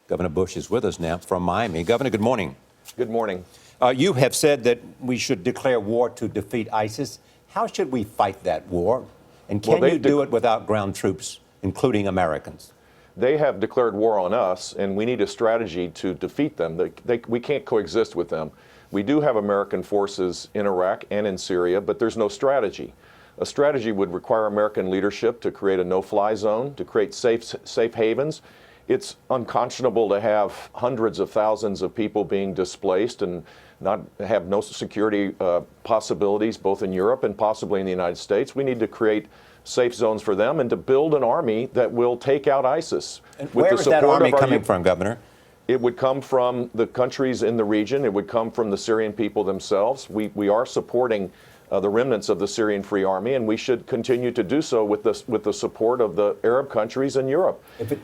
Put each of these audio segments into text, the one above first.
Governor Bush is with us now from Miami. Governor, good morning. Good morning. You have said that we should declare war to defeat ISIS. How should we fight that war? And can you do it without ground troops, including Americans? They have declared war on us, and we need a strategy to defeat them. We can't coexist with them. We do have American forces in Iraq and in Syria, but there's no strategy. A strategy would require American leadership to create a no-fly zone, to create safe havens. It's unconscionable to have hundreds of thousands of people being displaced and not have no security possibilities, both in Europe and possibly in the United States. We need to create safe zones for them and to build an army that will take out ISIS. And where is that army coming from, Governor? It would come from the countries in the region. It would come from the Syrian people themselves. We are supporting the remnants of the Syrian Free Army, and we should continue to do so with the support of the Arab countries in Europe.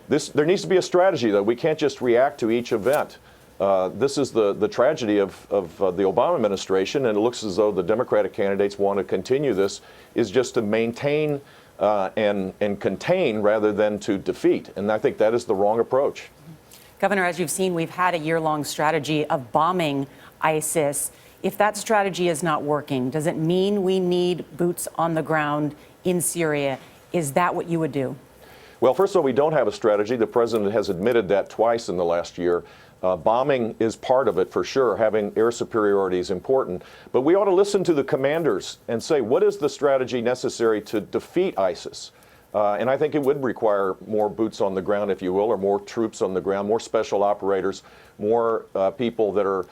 There needs to be a strategy, though. We can't just react to each event. This is the tragedy of the Obama administration, and it looks as though the Democratic candidates want to continue this, is just to maintain and contain rather than to defeat. And I think that is the wrong approach. Governor, as you've seen, we've had a year-long strategy of bombing ISIS. If that strategy is not working, does it mean we need boots on the ground in Syria? Is that what you would do? Well, first of all, we don't have a strategy. The president has admitted that twice in the last year. Bombing is part of it, for sure. Having air superiority is important. But we ought to listen to the commanders and say, what is the strategy necessary to defeat ISIS? And I think it would require more boots on the ground, if you will, or more troops on the ground, more special operators, more people that are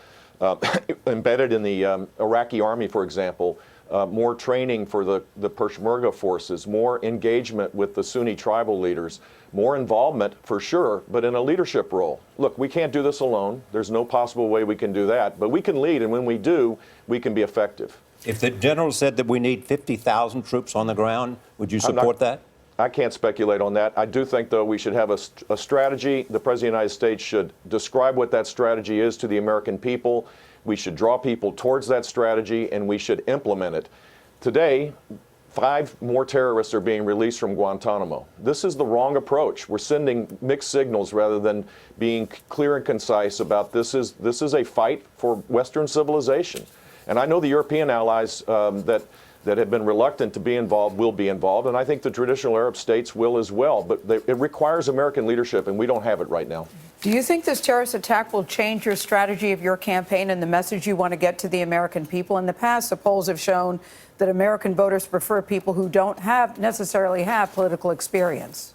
embedded in the Iraqi army, for example, more training for the Peshmerga forces, more engagement with the Sunni tribal leaders, more involvement for sure, but in a leadership role. Look, we can't do this alone. There's no possible way we can do that, but we can lead, and when we do, we can be effective. If the general said that we need 50,000 troops on the ground, would you support that? I can't speculate on that. I do think, though, we should have a strategy. The President of the United States should describe what that strategy is to the American people. We should draw people towards that strategy, and we should implement it. Today, 5 more terrorists are being released from Guantanamo. This is the wrong approach. We're sending mixed signals rather than being clear and concise about this is a fight for Western civilization. And I know the European allies that have been reluctant to be involved will be involved, and I think the traditional Arab states will as well. But it requires American leadership, and we don't have it right now. Do you think this terrorist attack will change your strategy of your campaign and the message you want to get to the American people? In the past, the polls have shown that American voters prefer people who don't necessarily have political experience.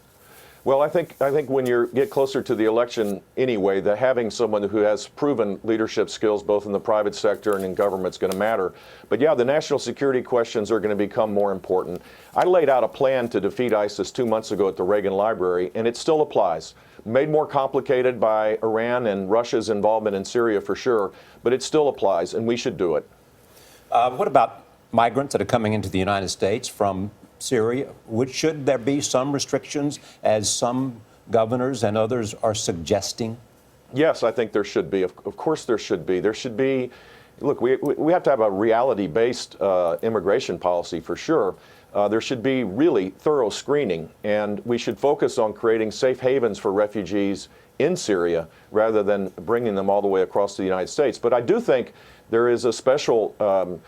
Well, I think when you get closer to the election anyway, that having someone who has proven leadership skills both in the private sector and in government is going to matter. But yeah, the national security questions are going to become more important. I laid out a plan to defeat ISIS 2 months ago at the Reagan Library, and it still applies. Made more complicated by Iran and Russia's involvement in Syria for sure, but it still applies, and we should do it. What about migrants that are coming into the United States from Syria? Should there be some restrictions, as some governors and others are suggesting? Yes, I think there should be. Of course there should be. There should be, look, we have to have a reality-based immigration policy for sure. There should be really thorough screening, and we should focus on creating safe havens for refugees in Syria rather than bringing them all the way across to the United States. But I do think there is a special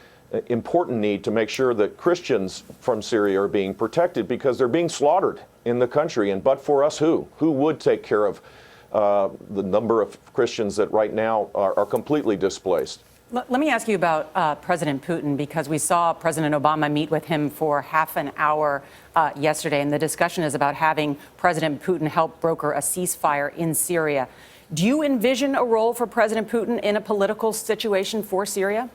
important need to make sure that Christians from Syria are being protected because they're being slaughtered in the country. And but for us, who would take care of the number of Christians that right now are completely displaced? Let me ask you about President Putin, because we saw President Obama meet with him for half an hour yesterday, and the discussion is about having President Putin help broker a ceasefire in Syria. Do you envision a role for President Putin in a political situation for Syria?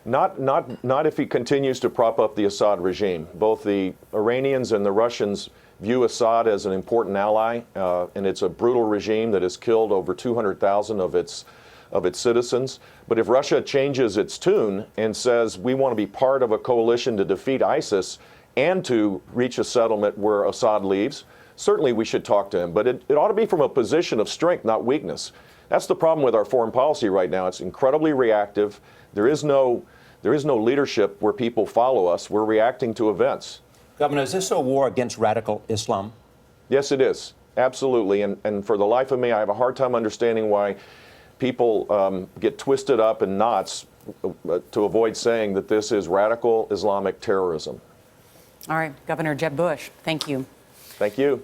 Not if he continues to prop up the Assad regime. Both the Iranians and the Russians view Assad as an important ally, and it's a brutal regime that has killed over 200,000 of its citizens. But if Russia changes its tune and says we want to be part of a coalition to defeat ISIS and to reach a settlement where Assad leaves, certainly we should talk to him. But it ought to be from a position of strength, not weakness. That's the problem with our foreign policy right now. It's incredibly reactive. There is no leadership where people follow us. We're reacting to events. Governor, is this a war against radical Islam? Yes, it is. Absolutely. And for the life of me, I have a hard time understanding why people get twisted up in knots to avoid saying that this is radical Islamic terrorism. All right, Governor Jeb Bush, thank you. Thank you.